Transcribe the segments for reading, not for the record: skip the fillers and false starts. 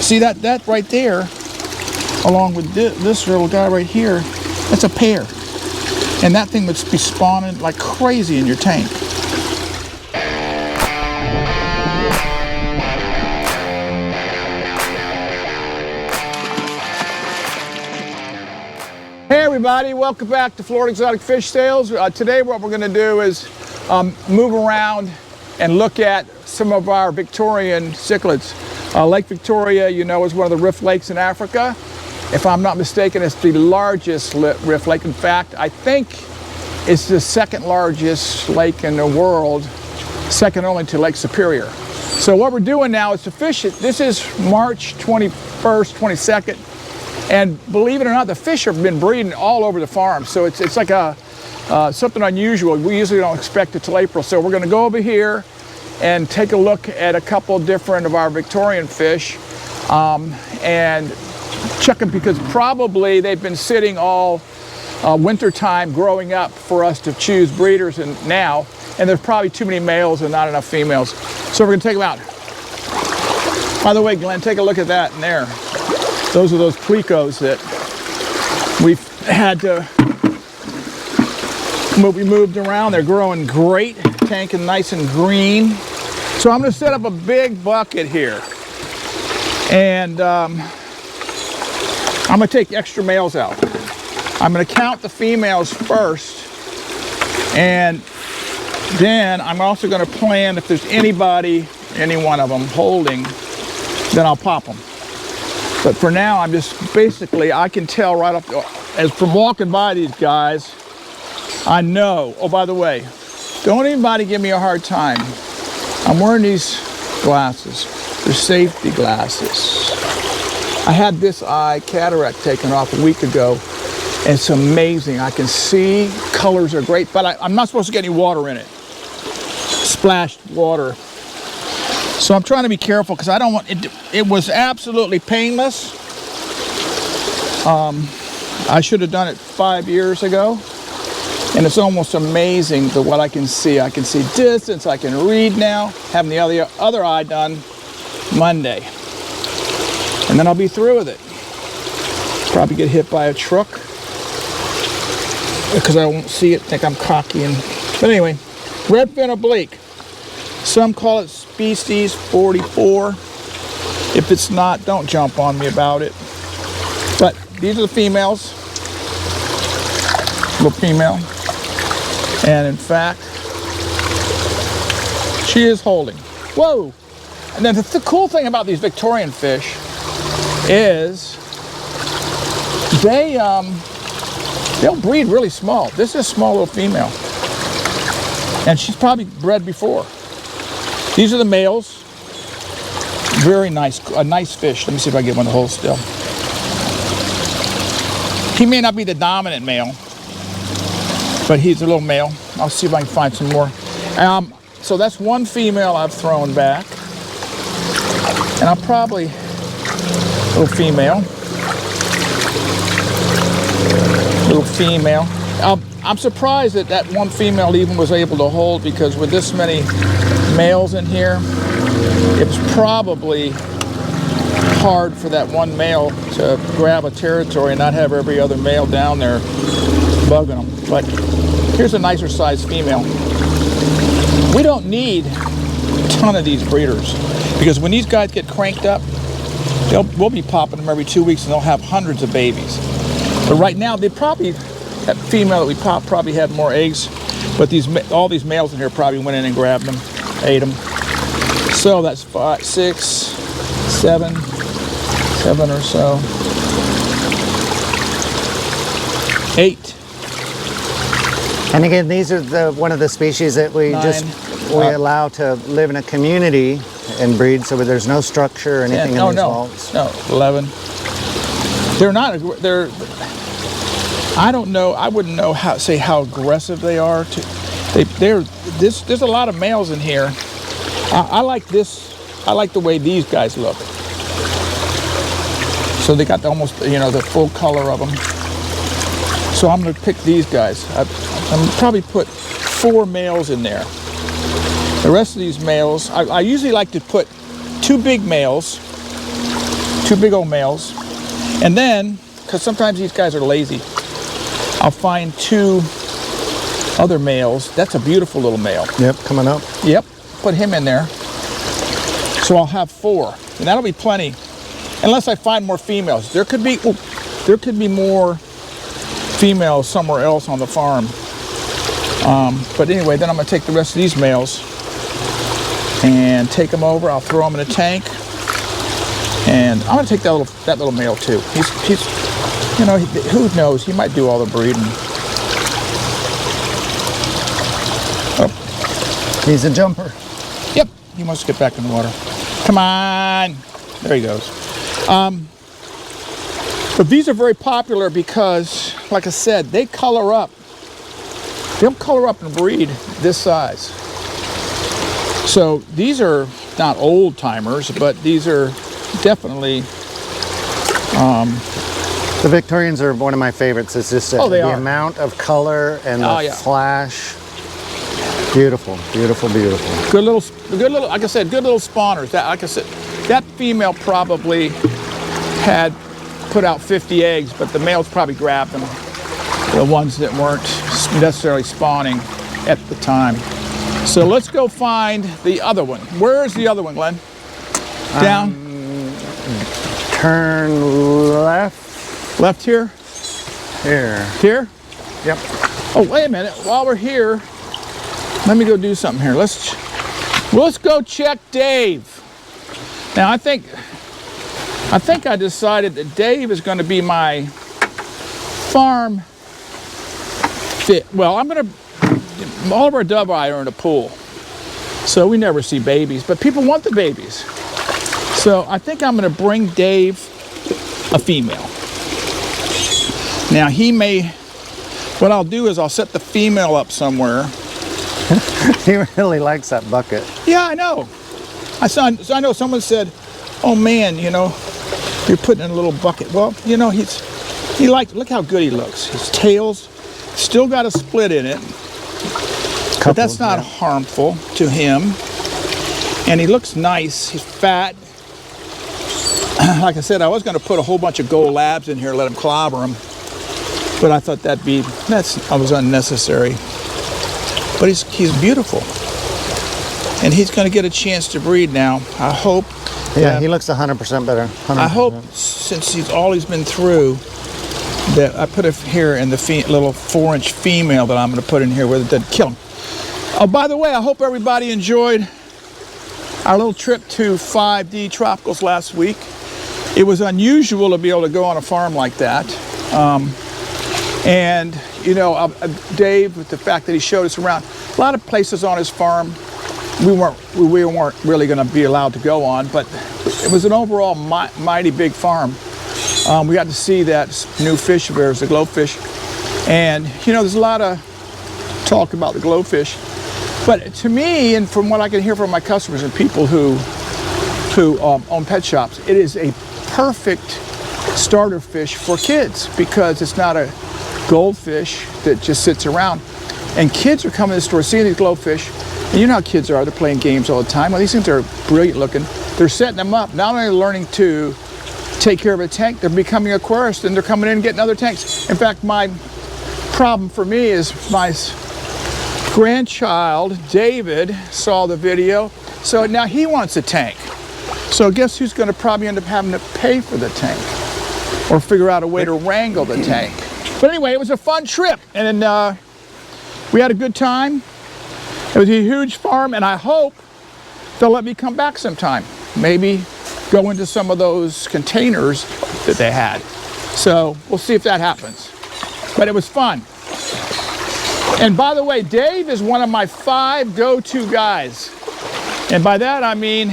See that right there, along with this little guy right here, that's a pair. And that thing would be spawning like crazy in your tank. Hey everybody, welcome back to Florida Exotic Fish Sales. Today what we're going to do is move around and look at some of our Victorian cichlids. Lake Victoria, you know, is one of the rift lakes in Africa. If I'm not mistaken, it's the largest rift lake. In fact, I think it's the second largest lake in the world, second only to Lake Superior. So what we're doing now is to fish it. This is March 21st, 22nd. And believe it or not, the fish have been breeding all over the farm. So it's like something unusual. We usually don't expect it till April. So we're going to go over here and take a look at a couple different of our Victorian fish and check them, because probably they've been sitting all winter time growing up for us to choose breeders and there's probably too many males and not enough females. So we're going to take them out. By the way, Glenn, take a look at that in there. Those are those plecos that we've had to be moved around. They're growing great, tanking nice and green. So I'm going to set up a big bucket here, and I'm going to take extra males out. I'm going to count the females first, and then I'm also going to plan if there's anybody, any one of them holding, then I'll pop them. But for now, I'm just basically, I can tell right off, as from walking by these guys, I know. Oh, by the way, don't anybody give me a hard time. I'm wearing these glasses. They're safety glasses. I had this eye cataract taken off a week ago, and it's amazing. I can see, colors are great, but I'm not supposed to get any water in it. Splashed water. So I'm trying to be careful because I don't want it. It was absolutely painless. I should have done it 5 years ago, and it's almost amazing what I can see. I can see distance. I can read now. Having the other eye done Monday, and then I'll be through with it. Probably get hit by a truck because I won't see it. Think I'm cocky but anyway, redfin oblique. Some call it species 44. If it's not, don't jump on me about it. But these are the females. Little female. And in fact, she is holding. Whoa! And then the cool thing about these Victorian fish is they'll breed really small. This is a small little female. And she's probably bred before. These are the males. Very nice, a nice fish. Let me see if I can get one to hold still. He may not be the dominant male, but he's a little male. I'll see if I can find some more. So that's one female I've thrown back. And I'll probably, little female. Little female. I'm surprised that one female even was able to hold, because with this many males in here, it was probably hard for that one male to grab a territory and not have every other male down there bugging them. But here's a nicer sized female. We don't need a ton of these breeders, because when these guys get cranked up, we'll be popping them every 2 weeks and they'll have hundreds of babies. But right now, that female that we popped probably had more eggs, but all these males in here probably went in and grabbed them, ate them. So that's 5, 6, 7 or so. 8. And again, these are one of the species that we 9. We allow to live in a community and breed, so there's no structure or anything in these vaults. No, 11. I don't know. I wouldn't know how aggressive they are. There's a lot of males in here. I like this. I like the way these guys look. So they got almost, the full color of them. So I'm going to pick these guys. I'm going to probably put 4 males in there. The rest of these males, I usually like to put 2 big males 2 big old males. And then, because sometimes these guys are lazy, I'll find 2 other males. That's a beautiful little male. Yep, coming up. Yep, put him in there. So I'll have 4, and that'll be plenty. Unless I find more females. There could be more females somewhere else on the farm. But anyway, then I'm gonna take the rest of these males and take them over. I'll throw them in a tank, and I'm gonna take that little male too. He's you know, who knows? He might do all the breeding. Oh. He's a jumper. Yep, he wants to get back in the water. Come on, there he goes. But these are very popular because, like I said, they color up. They'll color up and breed this size. So these are not old timers, but these are definitely. The Victorians are one of my favorites. It's just the amount of color and the flash. Beautiful, beautiful, beautiful. Good little. Like I said, good little spawners. Like I said, that female probably had put out 50 eggs, but the males probably grabbed them. The ones that weren't necessarily spawning at the time. So let's go find the other one. Where is the other one, Glenn? Down? Turn left. Left here? Here. Here? Yep. Oh, wait a minute. While we're here, let me go do something here. Let's go check Dave. Now, I think I decided that Dave is going to be my farm fit. Well, all of our dove eye are in a pool, so we never see babies, but people want the babies. So I think I'm going to bring Dave a female. Now what I'll do is I'll set the female up somewhere. He really likes that bucket. Yeah, I know. I know someone said, oh man, you know, you're putting in a little bucket. Well, you know, look how good he looks. His tail's still got a split in it, but that's not harmful to him. And he looks nice. He's fat. Like I said, I was going to put a whole bunch of gold labs in here, let him clobber them, but I thought that was unnecessary. But he's beautiful, and he's going to get a chance to breed now. I hope. Yeah, he looks 100% better. 100%. I hope, since he's been through, that I put it here in the little 4-inch female that I'm going to put in here with it to kill him. Oh, by the way, I hope everybody enjoyed our little trip to 5D Tropicals last week. It was unusual to be able to go on a farm like that. And, you know, Dave, with the fact that he showed us around, a lot of places on his farm we weren't really going to be allowed to go on, but it was an overall mighty big farm. We got to see that new fish of theirs, the Glowfish. And, you know, there's a lot of talk about the Glowfish. But to me, and from what I can hear from my customers and people who own pet shops, it is a perfect starter fish for kids because it's not a goldfish that just sits around. And kids are coming to the store, seeing these Glowfish. And you know how kids are, they're playing games all the time. Well, these things are brilliant looking. They're setting them up, not only learning to take care of a tank, they're becoming aquarists and they're coming in and getting other tanks. In fact, my problem for me is my grandchild, David, saw the video, so now he wants a tank. So guess who's going to probably end up having to pay for the tank or figure out a way to wrangle the tank. But anyway, it was a fun trip, and then we had a good time. It was a huge farm, and I hope they'll let me come back sometime. Maybe go into some of those containers that they had. So we'll see if that happens. But it was fun. And by the way, Dave is one of my 5 go-to guys. And by that I mean,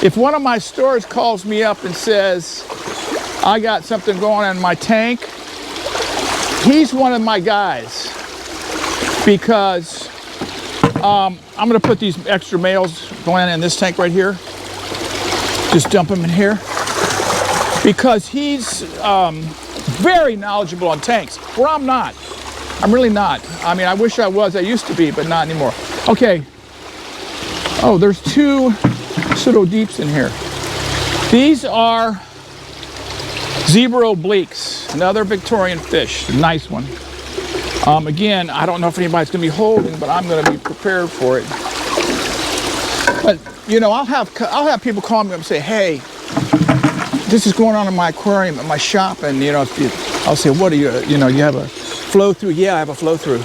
if one of my stores calls me up and says, I got something going on in my tank, he's one of my guys. Because I'm gonna put these extra males, Glenn, in this tank right here. Just dump them in here. Because he's very knowledgeable on tanks, where I'm not. I'm really not. I mean, I wish I was. I used to be, but not anymore. Okay. Oh, there's 2 pseudo deeps in here. These are Zebra obliques, another Victorian fish, a nice one. Again, I don't know if anybody's going to be holding, but I'm going to be prepared for it. But you know, I'll have people call me up and say, "Hey, this is going on in my aquarium at my shop," and you know, I'll say, "What are you? You know, you have a flow through?" "Yeah, I have a flow through."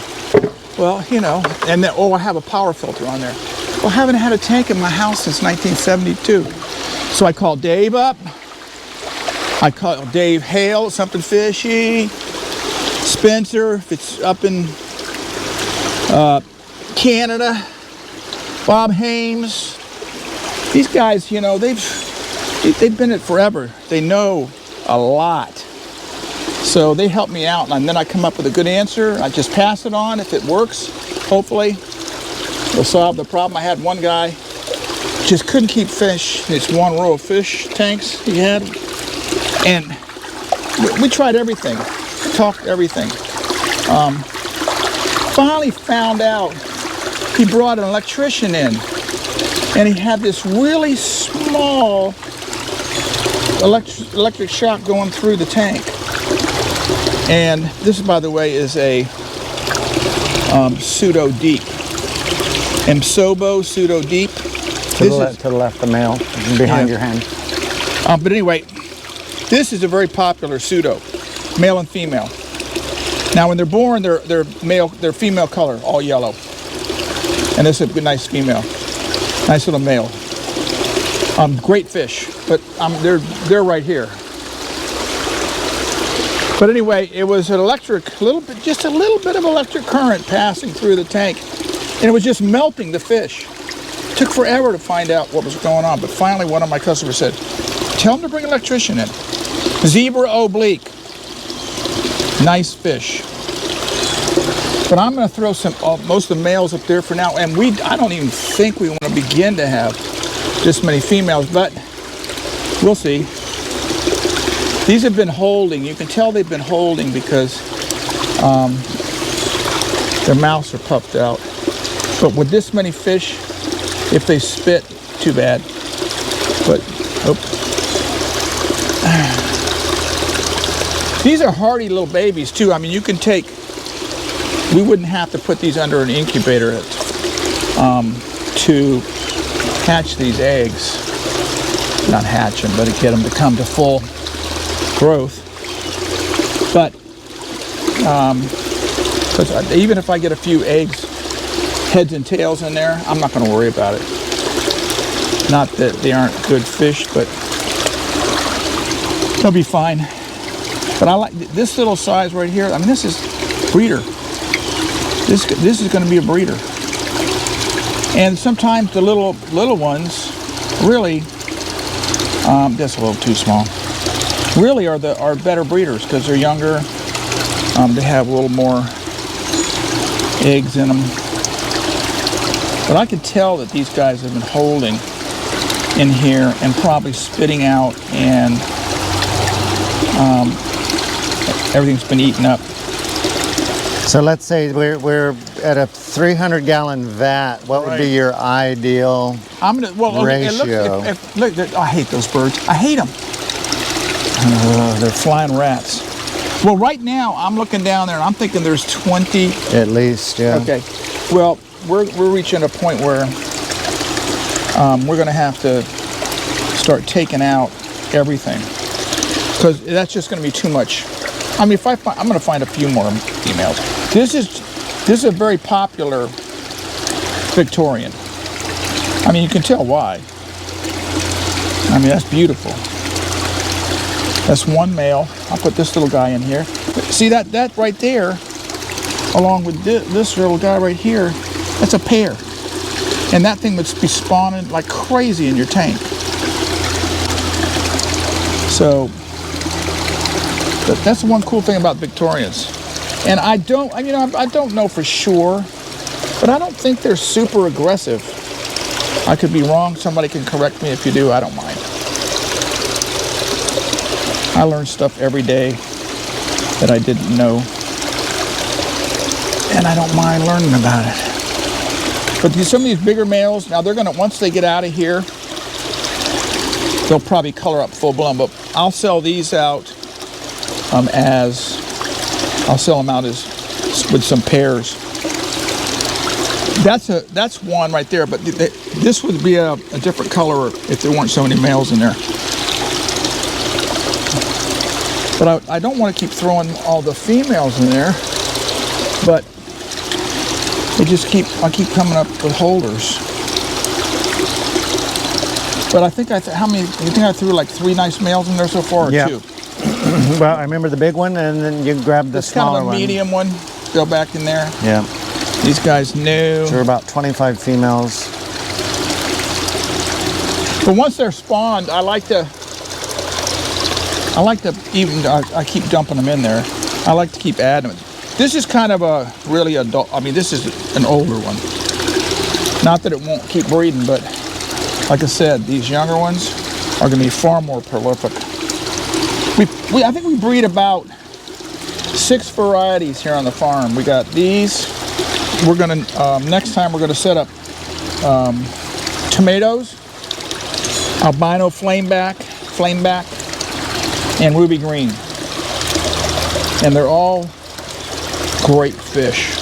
Well, you know, and then, "Oh, I have a power filter on there." Well, I haven't had a tank in my house since 1972. So I called Dave up. I called Dave Hale, something fishy. Spencer, if it's up in Canada. Bob Hames. These guys, you know, they've been it forever. They know a lot. So they help me out, and then I come up with a good answer. I just pass it on. If it works, hopefully it'll solve the problem. I had one guy just couldn't keep fish. It's one row of fish tanks he had, and we tried everything, talked everything. Finally found out he brought an electrician in, and he had this really small electric shock going through the tank. And this, by the way, is a pseudo deep. Emsobo pseudo deep. To the left, the male, behind your hand. But anyway, this is a very popular pseudo, male and female. Now, when they're born, they're female color, all yellow. And this is a nice female, nice little male. Great fish, but they're right here. But anyway, it was an just a little bit of electric current passing through the tank, and it was just melting the fish. It took forever to find out what was going on, but finally one of my customers said, "Tell them to bring an electrician in." Zebra oblique, nice fish. But I'm going to throw most of the males up there for now, and I don't even think we want to begin to have this many females, but we'll see. These have been holding. You can tell they've been holding because their mouths are puffed out. But with this many fish, if they spit, too bad. But, these are hardy little babies too. I mean, we wouldn't have to put these under an incubator to hatch these eggs. Not hatch them, but to get them to come to full growth. But even if I get a few eggs, heads and tails in there, I'm not going to worry about it. Not that they aren't good fish, but they'll be fine. But I like this little size right here. I mean, this is breeder. This is going to be a breeder. And sometimes the little ones really, that's a little too small, really are better breeders because they're younger. They have a little more eggs in them. But I can tell that these guys have been holding in here and probably spitting out, and everything's been eaten up. So let's say we're at a 300-gallon vat. What would be your ideal ratio? Look, I hate those birds. I hate them. They're flying rats. Well, right now I'm looking down there and I'm thinking there's 20 at least. Yeah. Okay. Well, we're reaching a point where we're going to have to start taking out everything because that's just going to be too much. I mean, I'm going to find a few more females. This is a very popular Victorian. I mean, you can tell why. I mean, that's beautiful. That's one male. I'll put this little guy in here. See that right there, along with this little guy right here, that's a pair. And that thing would be spawning like crazy in your tank. So that's one cool thing about Victorians. And I don't know for sure, but I don't think they're super aggressive. I could be wrong. Somebody can correct me if you do. I don't mind. I learn stuff every day that I didn't know, and I don't mind learning about it. But some of these bigger males, now once they get out of here, they'll probably color up full blown, but I'll sell these out as I'll sell them out as with some pairs. That's one right there, but this would be a different color if there weren't so many males in there. But I don't want to keep throwing all the females in there, but I keep coming up with holders. But I think how many? You think I threw like 3 nice males in there so far, or 2? Well, I remember the big one, and then you grabbed the smaller one. Kind of a medium one. Go back in there. Yeah. These guys new. So about 25 females. But once they're spawned, I like to even. I keep dumping them in there. I like to keep adding them. This is kind of a really adult. I mean, this is an older one. Not that it won't keep breeding, but like I said, these younger ones are going to be far more prolific. I think we breed about 6 varieties here on the farm. We got these. We're going to next time we're going to set up tomatoes, albino flameback, and ruby green, and they're all great fish.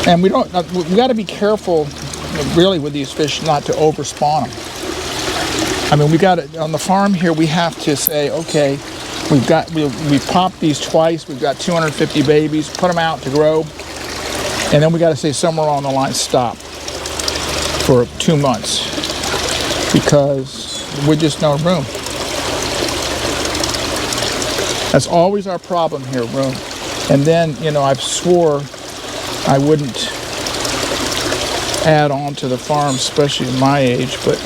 And we got to be careful, really, with these fish not to overspawn them. I mean, we got it on the farm here. We have to say, okay, we've popped these twice. We've got 250 babies. Put them out to grow, and then we got to say somewhere on the line stop for 2 months because we just no room. That's always our problem here, room. And then, you know, I've swore I wouldn't add on to the farm, especially at my age, but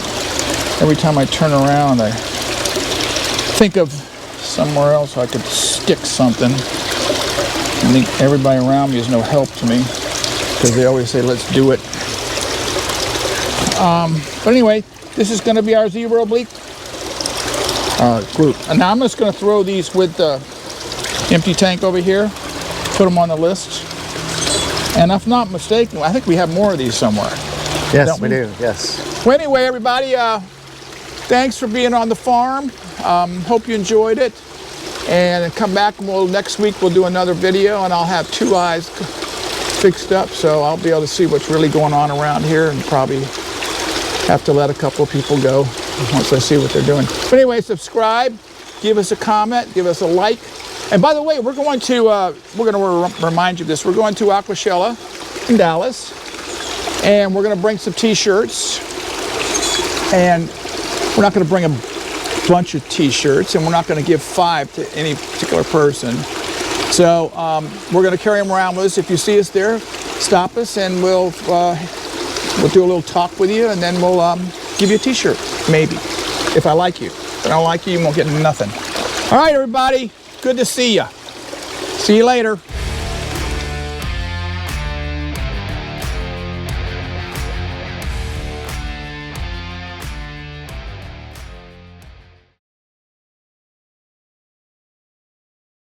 every time I turn around, I think of somewhere else I could stick something. I think everybody around me is no help to me because they always say, let's do it. But anyway, this is going to be our zero oblique group. And now I'm just going to throw these with the empty tank over here, put them on the list. And if not mistaken, I think we have more of these somewhere. Yes, we do, yes. Well, anyway, everybody, thanks for being on the farm. Hope you enjoyed it. And come back, and next week we'll do another video, and I'll have 2 eyes fixed up, so I'll be able to see what's really going on around here, and probably have to let a couple of people go once I see what they're doing. But anyway, subscribe, give us a comment, give us a like. And by the way, we're going to remind you of this. We're going to Aquashella in Dallas, and we're going to bring some t-shirts, and we're not going to bring a bunch of t-shirts, and we're not going to give 5 to any particular person. So we're going to carry them around with us. If you see us there, stop us, and we'll do a little talk with you, and then we'll give you a t-shirt, maybe, if I like you. If I don't like you, you won't get nothing. All right, everybody. Good to see you. See you later.